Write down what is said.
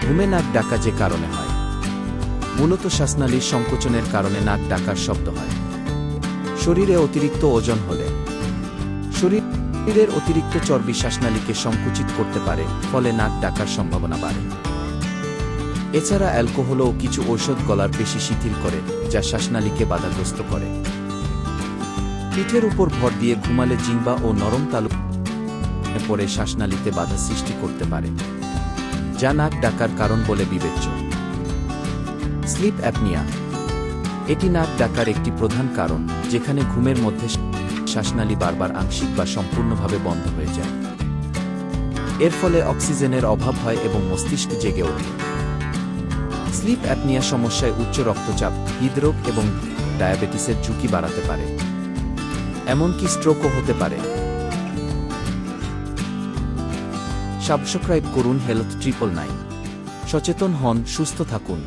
ঘুমে নাক ডাকা যে কারণে হয়? মূলত শ্বাসনালীর সংকোচনের কারণে নাক ডাকার শব্দ হয়। শরীরে অতিরিক্ত ওজন হলে, শরীরের অতিরিক্ত চর্বি শ্বাসনালীকে সংকুচিত করতে পারে, ফলে নাক ডাকার সম্ভাবনা বাড়ে। এছাড়া অ্যালকোহলও কিছু ঔষধ গলার পেশি শিথিল করে, যা শ্বাসনালীকে বাধাগ্রস্ত করে। পিঠের উপর ভর দিয়ে ঘুমালে জিহ্বা ও নরম তালু পরে শ্বাসনালীতে বাধা সৃষ্টি করতে পারে, যা নাক ডাকার কারণ বলে বিবেচ্য। স্লিপ অ্যাপনিয়া, এটি নাক ডাকার একটি প্রধান কারণ, যেখানে ঘুমের মধ্যে শ্বাসনালী বারবার আংশিক বা সম্পূর্ণভাবে বন্ধ হয়ে যায়। এর ফলে অক্সিজেনের অভাব হয় এবং মস্তিষ্ক জেগে ওঠে। স্লিপ অ্যাপনিয়া সমস্যায় উচ্চ রক্তচাপ, হৃদরোগ এবং ডায়াবেটিসের ঝুঁকি বাড়াতে পারে, এমনকি স্ট্রোকও হতে পারে। সাবস্ক্রাইব করুন হেলথ 999। সচেতন হন, সুস্থ থাকুন।